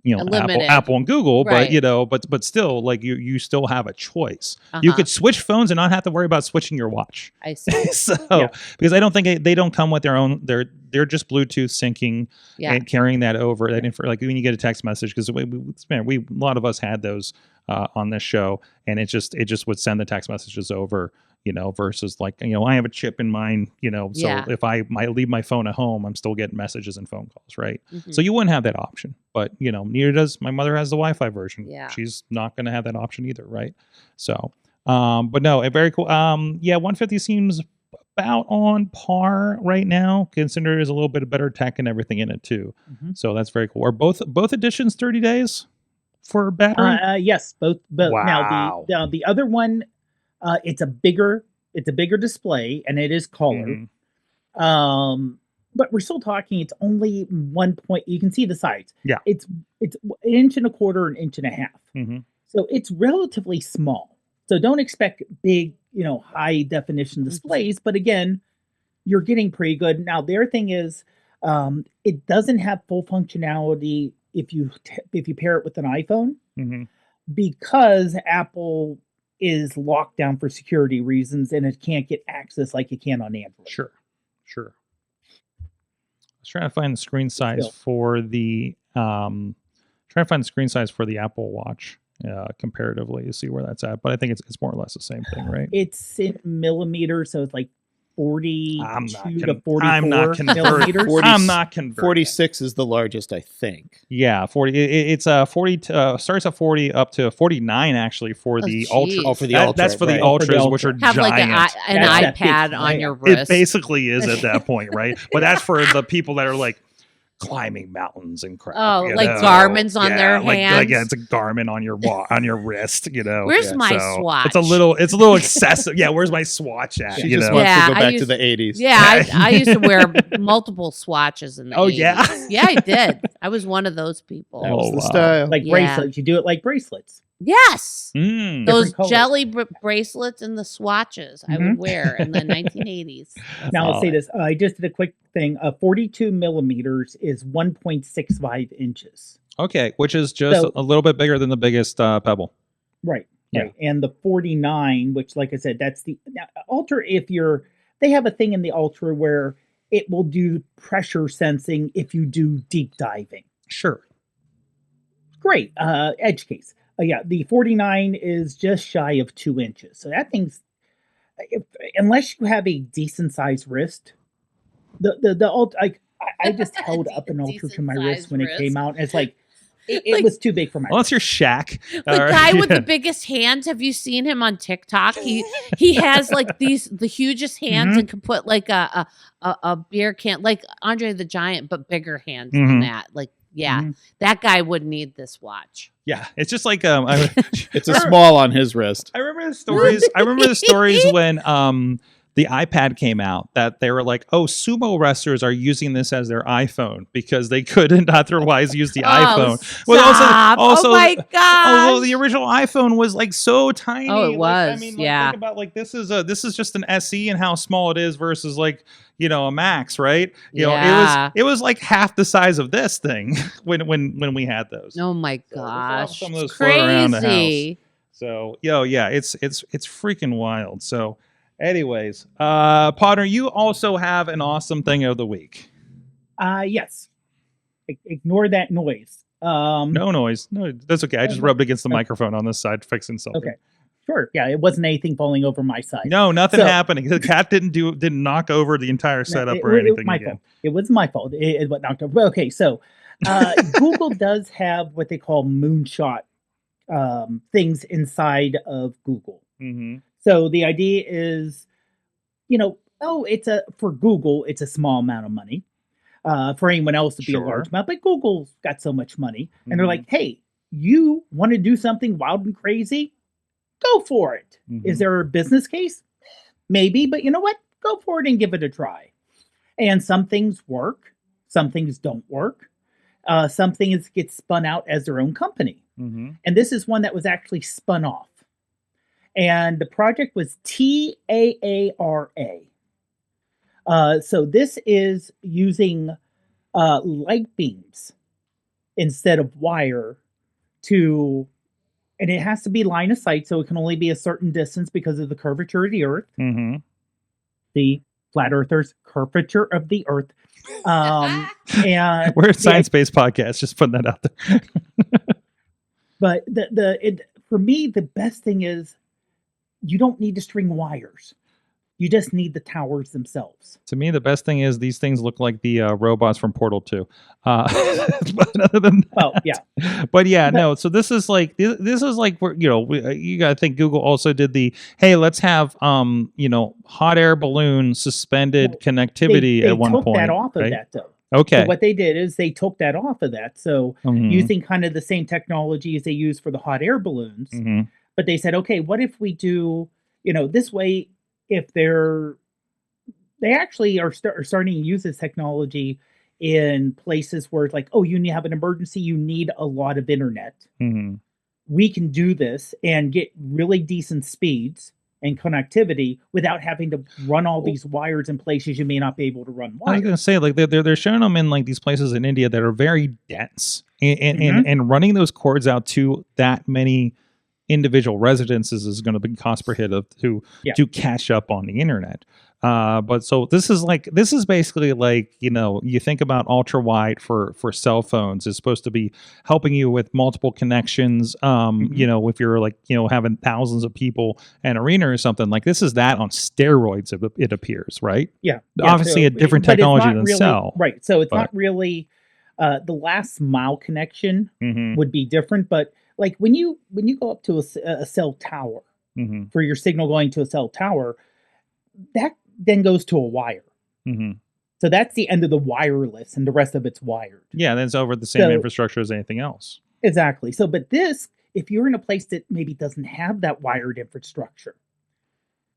Apple and Google, right. but still, you still have a choice. You could switch phones and not have to worry about switching your watch. I see. Because I don't think they don't come with their own. They're just Bluetooth syncing and carrying that over. When you get a text message, because a lot of us had those on this show, and it just would send the text messages over. versus like, I have a chip in mine, so if I leave my phone at home, I'm still getting messages and phone calls, right? So you wouldn't have that option, but neither does my mother. Has the Wi-Fi version. She's not going to have that option either, right? So but no, very cool. 150 seems about on par right now, considering there's a little bit of better tech and everything in it too. So that's very cool. Are both editions 30 days for battery? Yes, both. Wow. Now the other one, it's a bigger display and it is color. But we're still talking, it's only 1 point. You can see the sides. Yeah. It's 1.25 inches, 1.5 inches. So it's relatively small. So don't expect big, high definition displays. But again, you're getting pretty good. Now, the other thing is, it doesn't have full functionality if you pair it with an iPhone, because Apple is locked down for security reasons and it can't get access like you can on Android. Sure. I was trying to find the screen size for the Apple Watch comparatively to see where that's at, but I think it's more or less the same thing, right? It's in millimeters, so it's like 42 to 44 I'm not millimeters. I'm not converting. 46 is the largest, I think. Yeah, 40. It's 40 starts at 40 up to 49 actually for the Ultra. Oh, for the Ultra. That's for the Ultras, which are have giant. Like an iPad on your wrist. It basically is at that point, right? But that's for the people that are like climbing mountains and crap. Oh, like Garmin's on their hands. It's a Garmin on your wrist. Where's my swatch? It's a little excessive. Yeah, where's my swatch at? She just wants to go back to the 80s. Yeah, I used to wear multiple swatches in the 80s. Yeah? Yeah, I did. I was one of those people. That was the style. Like bracelets. You do it like bracelets. Yes. Those colors. jelly bracelets and the swatches I would wear in the 1980s. Now, let's say this. I just did a quick thing. 42 millimeters is 1.65 inches. Okay, which is just a little bit bigger than the biggest Pebble. Right. And the 49, which, like I said, that's the Ultra. They have a thing in the Ultra where it will do pressure sensing if you do deep diving. Sure. Great. Edge case. The 49 is just shy of 2 inches. So that thing's, unless you have a decent sized wrist, the Ultra, I just held up an Ultra to my wrist when it came out. And it's like, it was too big for my wrist. Unless you're Shaq. The guy with the biggest hands, have you seen him on TikTok? He has like the hugest hands and can put like a beer can, like Andre the Giant, but bigger hands than that. Like, that guy would need this watch. Yeah, it's just like it's a small on his wrist. I remember the stories when the iPad came out that they were like, oh, sumo wrestlers are using this as their iPhone because they couldn't otherwise use the iPhone. Stop. Also, oh my god! Although the original iPhone was like so tiny. Oh, it was. Think about like this is just an SE and how small it is versus like a Max, right? It was like half the size of this thing when we had those. Oh my gosh! Some of those crazy. Floating around the house. So it's freaking wild. So. Anyways, Potter, you also have an awesome thing of the week. Yes. Ignore that noise. No noise. No, that's okay. I just rubbed against the microphone on this side, fixing something. Okay. Sure. Yeah, it wasn't anything falling over my side. No, nothing happening. The cat didn't knock over the entire setup or anything again. It was my fault. It what knocked over. Okay, so Google does have what they call moonshot things inside of Google. Mm-hmm. So the idea is, for Google, it's a small amount of money. For anyone else to be a large amount, but Google's got so much money, and they're like, "Hey, you want to do something wild and crazy? Go for it." Is there a business case? Maybe, but you know what? Go for it and give it a try. And some things work, some things don't work. Some things get spun out as their own company, and this is one that was actually spun off. And the project was TAARA. So this is using light beams instead of wire and it has to be line of sight, so it can only be a certain distance because of the curvature of the Earth. The flat earthers' curvature of the Earth. And we're a science-based podcast, just putting that out there. But for me, the best thing is, you don't need to string wires. You just need the towers themselves. To me, the best thing is these things look like the robots from Portal 2. But other than that, But no. So this is like where, you got to think Google also did hey, let's have hot air balloon suspended connectivity at one point. They took that off of that though. Okay. So what they did is they took that off of that. So using kind of the same technology as they use for the hot air balloons, but they said, okay, what if we do, this way? If they actually are starting to use this technology in places where it's like, oh, you have an emergency, you need a lot of internet. We can do this and get really decent speeds and connectivity without having to run all these wires in places you may not be able to run wires. I was going to say, like they're showing them in like these places in India that are very dense, and running those cords out to that many individual residences is going to be cost prohibitive to catch up on the internet. But so this is basically like, you think about ultra wide for cell phones is supposed to be helping you with multiple connections. If you're like, having thousands of people in an arena or something, like this is that on steroids, it appears, right? Yeah. Obviously a different technology than really, cell. Right. So it's not really, the last mile connection would be different, but like when you go up to a cell tower for your signal going to a cell tower, that then goes to a wire. So that's the end of the wireless, and the rest of it's wired. Yeah, that's over the same infrastructure as anything else. Exactly. So, but this, if you're in a place that maybe doesn't have that wired infrastructure,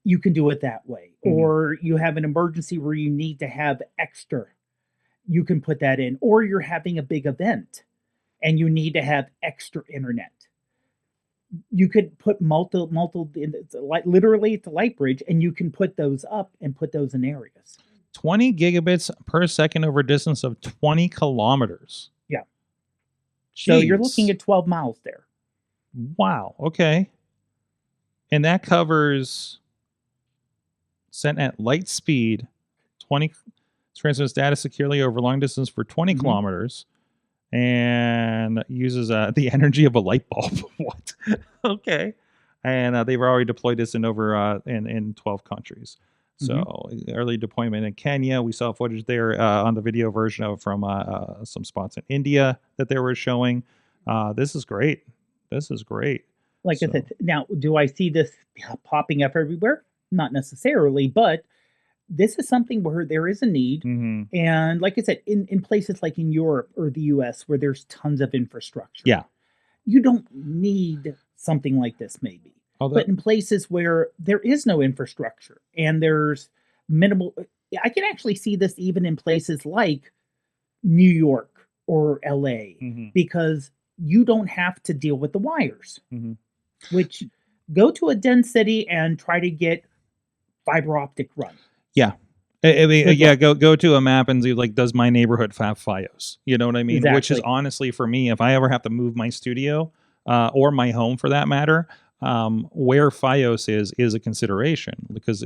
you can do it that way. Or you have an emergency where you need to have extra, you can put that in. Or you're having a big event and you need to have extra internet. You could put multiple, literally it's a light bridge, and you can put those up and put those in areas. 20 gigabits per second over a distance of 20 kilometers. Yeah. Jeez. So you're looking at 12 miles there. Wow. Okay. And that covers, sent at light speed, transmits data securely over long distance for 20 kilometers. And uses the energy of a light bulb. What? Okay. And they've already deployed this in over in 12 countries. So early deployment in Kenya. We saw footage there on the video version of from some spots in India that they were showing. This is great. This is great. Like I said, now, do I see this popping up everywhere? Not necessarily, but this is something where there is a need. And like I said, in places like in Europe or the US where there's tons of infrastructure. Yeah. You don't need something like this maybe. But in places where there is no infrastructure and there's minimal, I can actually see this even in places like New York or LA, because you don't have to deal with the wires, which go to a dense city and try to get fiber optic run. Yeah. I mean, go to a map and do like, does my neighborhood have FiOS? You know what I mean? Exactly. Which is honestly for me, if I ever have to move my studio or my home for that matter, where FiOS is a consideration, because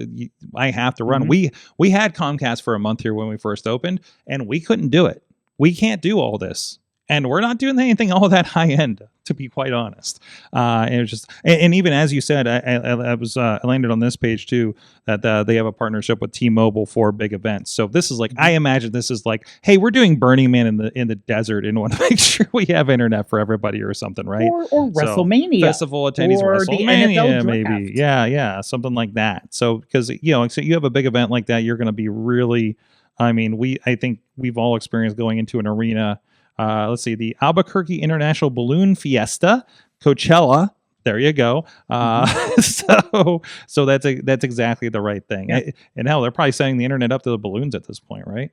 I have to run. We had Comcast for a month here when we first opened, and we couldn't do it. We can't do all this. And we're not doing anything all that high end, to be quite honest. And it was just, and even as you said, I landed on this page too, that they have a partnership with T-Mobile for big events. So this is like, I imagine this is like, hey, we're doing Burning Man in the desert and want to make sure we have internet for everybody or something, right? Or WrestleMania, festival attendees, or WrestleMania, maybe, yeah, something like that. So because so you have a big event like that, you're going to be really, I think we've all experienced going into an arena. Let's see, the Albuquerque International Balloon Fiesta, Coachella. There you go. So that's exactly the right thing. Yeah. And hell, they're probably setting the internet up to the balloons at this point, right?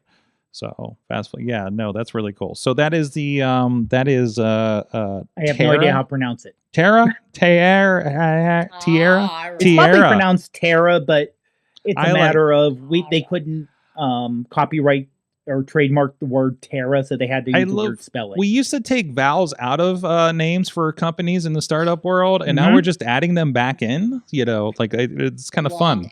So yeah, no, that's really cool. So that is the I have no idea how to pronounce it. Tiara. It's probably pronounced Terra, but it's a matter of they couldn't copyright or trademark the word Terra, so they had to use the word spelling. We used to take vowels out of names for companies in the startup world, and now we're just adding them back in. Like it's kind of fun.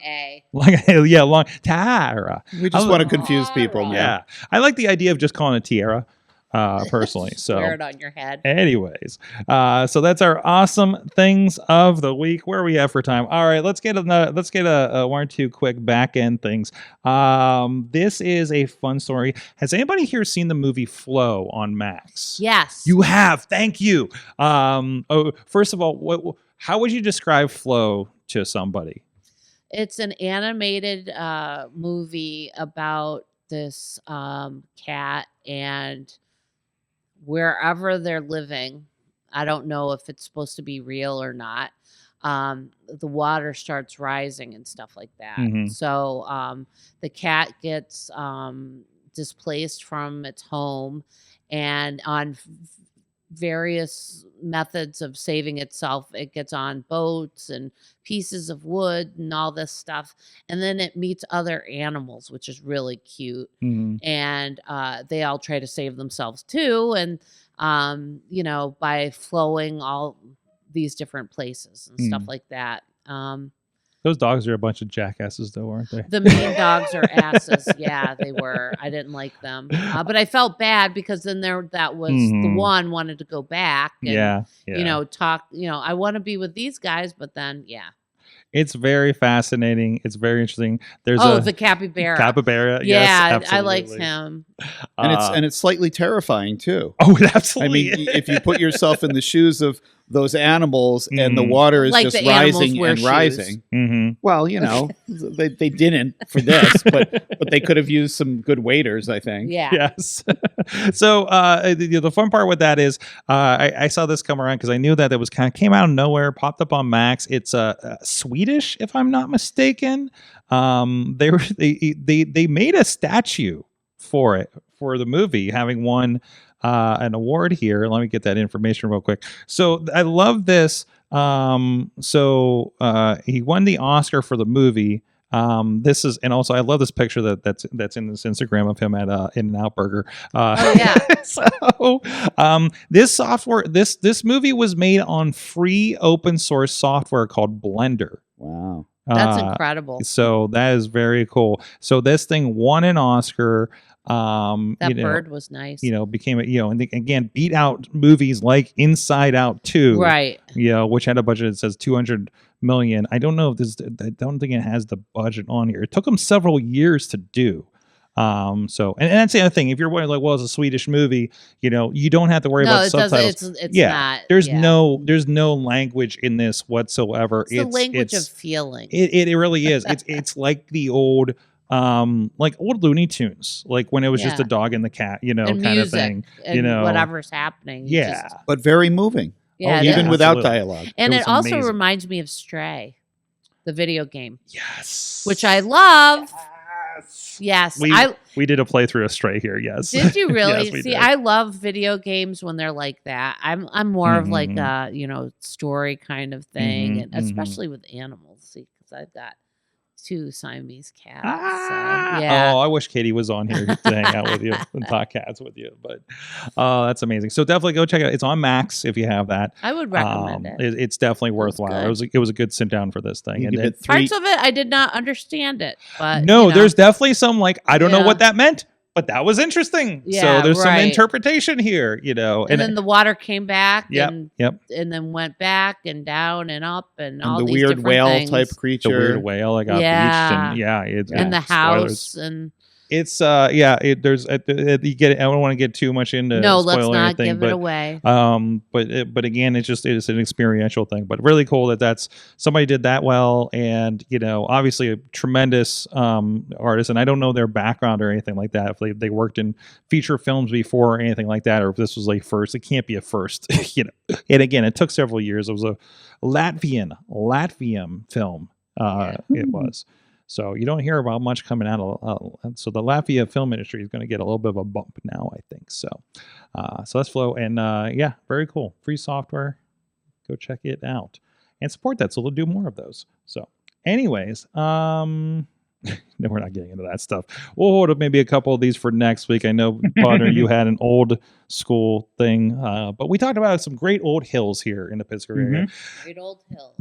Long Tara. We just want to confuse people. Yeah, I like the idea of just calling it Tiara. personally. So wear it on your head. Anyways, so that's our awesome things of the week. Where are we at for time? All right, let's get a one or two quick back end things. This is a fun story. Has anybody here seen the movie Flow on Max? Yes, you have. Thank you. First of all, how would you describe Flow to somebody? It's an animated movie about this cat, and wherever they're living, I don't know if it's supposed to be real or not, the water starts rising and stuff like that. Mm-hmm. So the cat gets displaced from its home, and on various methods of saving itself, it gets on boats and pieces of wood and all this stuff, and then it meets other animals, which is really cute. Mm-hmm. And they all try to save themselves too, and by flowing all these different places and stuff like that. Those dogs are a bunch of jackasses, though, aren't they? The main dogs are asses. Yeah, they were. I didn't like them. But I felt bad because then that was the one wanted to go back. And, talk. I want to be with these guys, but then, It's very fascinating. It's very interesting. There's the capybara. Capybara, yeah, yes, I liked him. And it's slightly terrifying too. Oh, it absolutely. I mean, if you put yourself in the shoes of those animals and the water is like just rising and rising. Mm-hmm. Well, they didn't for this, but they could have used some good waders, I think. Yeah. Yes. So the fun part with that is I saw this come around because I knew that it was came out of nowhere, popped up on Max. It's Swedish, if I'm not mistaken. They made a statue for the movie, having won an award here. Let me get that information real quick. So I love this. He won the Oscar for the movie. This is, and also I love this picture that's in this Instagram of him at In-N-Out Burger. So this movie was made on free open source software called Blender. Wow. That's incredible. So that is very cool. So this thing won an Oscar. That bird was nice. Became and again beat out movies like Inside Out 2, right? Which had a budget that says $200 million. I don't know if I don't think it has the budget on here. It took them several years to do. So and that's the other thing. If you're wondering, it's a Swedish movie, you don't have to worry about subtitles. It's not. There's no language in this whatsoever. It's the language of feeling. It really is. It's like the old. Old Looney Tunes, like when it was just a dog and the cat, and kind music, of thing, and whatever's happening. But very moving. Yeah, even without dialogue. And it also reminds me of Stray, the video game. Yes, which I love. Yes, we did a playthrough of Stray here. Yes, did you really? Yes, See, I love video games when they're like that. I'm more of like a story kind of thing, and especially with animals. See, because I've got 2 Siamese cats. So, yeah. Oh, I wish Katie was on here to hang out with you and talk cats with you. But that's amazing. So definitely go check it out. It's on Max if you have that. I would recommend it. It's definitely worthwhile. It was a good sit down for this thing. And parts of it I did not understand it, but there's definitely some I don't know what that meant. But that was interesting. Yeah, so there's some interpretation here, And then the water came back and then went back and down and up and all the these weird different whale things. type creature. The weird whale I got beached and the house and it's there's you get it. I don't want to get too much into let's not anything, give it away. But again, it's an experiential thing. But really cool that's somebody did that well, and obviously a tremendous artist. And I don't know their background or anything like that. If they worked in feature films before or anything like that, or if this was first, it can't be a first. And again, it took several years. It was a Latvian film. It was. So you don't hear about much coming out of so the Latvia film industry is going to get a little bit of a bump now, I think. So so that's Flow, and very cool. Free software. Go check it out and support that. So they'll do more of those. So anyways, no, we're not getting into that stuff. We'll hold up maybe a couple of these for next week. I know, Potter, you had an old school thing, but we talked about some great old hills here in the Pittsburgh area. Great old hills.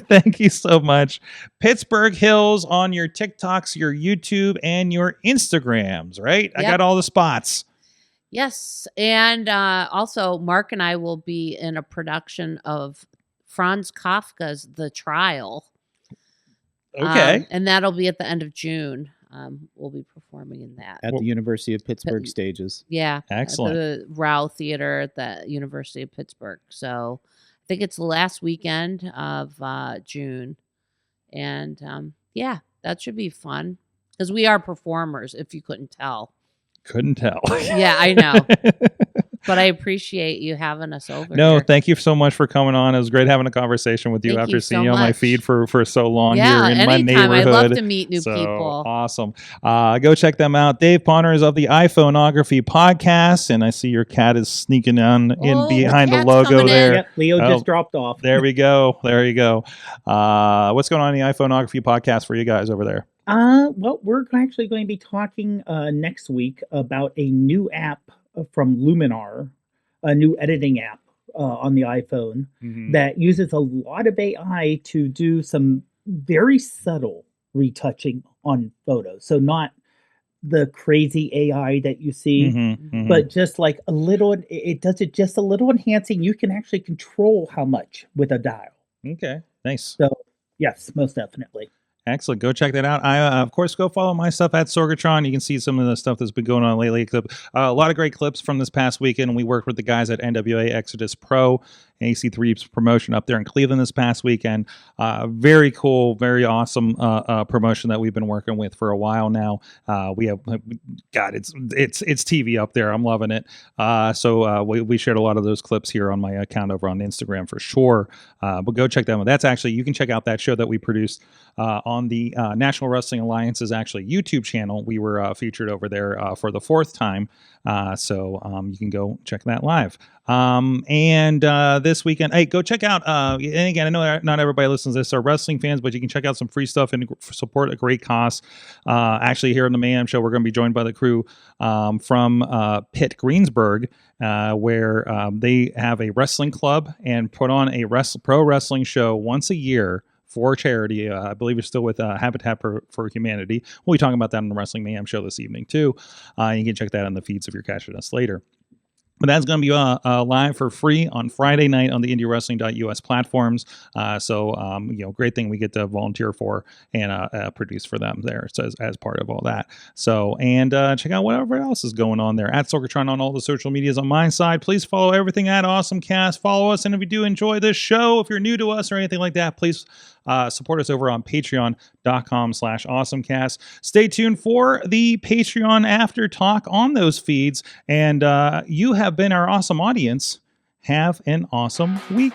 Thank you so much. Pittsburgh Hills on your TikToks, your YouTube, and your Instagrams, right? Yep. I got all the spots. Yes. And also, Mark and I will be in a production of Franz Kafka's The Trial. Okay. And that'll be at the end of June. We'll be performing in that. At the University of Pittsburgh stages. Yeah. Excellent. At the Rao Theater at the University of Pittsburgh. So I think it's the last weekend of June. And yeah, that should be fun. Because we are performers, if you couldn't tell. Couldn't tell. Yeah, I know. But I appreciate you having us over. No, here. Thank you so much for coming on. It was great having a conversation with you after seeing you on my feed for so long here in my neighborhood. I love to meet new people. Awesome. Go check them out. Dave Ponner is of the iPhoneography podcast, and I see your cat is sneaking in behind the logo there. Yep, Leo just dropped off. There we go. There you go. What's going on in the iPhoneography podcast for you guys over there? Well, we're actually going to be talking next week about a new app from Luminar, a new editing app on the iPhone that uses a lot of AI to do some very subtle retouching on photos. So not the crazy AI that you see, but just like a little, it does it just a little enhancing. You can actually control how much with a dial. Okay. Nice. So yes, most definitely. Excellent. Go check that out. Of course, go follow my stuff at Sorgatron. You can see some of the stuff that's been going on lately. A lot of great clips from this past weekend. We worked with the guys at NWA Exodus Pro, AC3's promotion up there in Cleveland this past weekend. Very cool, very awesome promotion that we've been working with for a while now. We have, God, it's TV up there. I'm loving it. So we shared a lot of those clips here on my account over on Instagram for sure. But go check them out. That's actually, you can check out that show that we produced on the National Wrestling Alliance's actually YouTube channel. We were featured over there for the 4th time. So you can go check that live. And this weekend, hey, go check out, and again, I know not everybody listens to this are wrestling fans, but you can check out some free stuff and support a great cause. Actually, here on the Mayhem Show, we're going to be joined by the crew from Pitt Greensburg, where they have a wrestling club and put on a pro wrestling show once a year for charity. I believe you're still with Habitat for Humanity. We'll be talking about that on the Wrestling Mayhem Show this evening, too. You can check that on the feeds if you're catching us later. But that's going to be live for free on Friday night on the IndieWrestling.us platforms. So, great thing we get to volunteer for and produce for them there as part of all that. So, and check out whatever else is going on there. At Sorgatron on all the social medias on my side. Please follow everything at AwesomeCast. Follow us. And if you do enjoy this show, if you're new to us or anything like that, please support us over on patreon.com/awesomecast. Stay tuned for the Patreon after talk on those feeds. And you have been our awesome audience. Have an awesome week.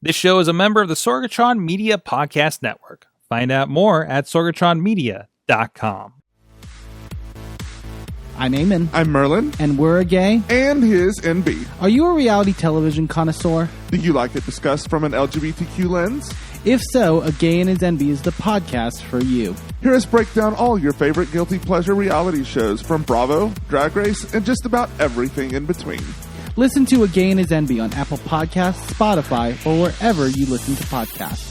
This show is a member of the Sorgatron Media Podcast Network. Find out more at sorgatronmedia.com. I'm Eamon. I'm Merlin. And we're a gay. And his NB. Are you a reality television connoisseur? Do you like it discussed from an LGBTQ lens? If so, A Gay and His NB is the podcast for you. Hear us break down all your favorite guilty pleasure reality shows from Bravo, Drag Race, and just about everything in between. Listen to A Gay and His NB on Apple Podcasts, Spotify, or wherever you listen to podcasts.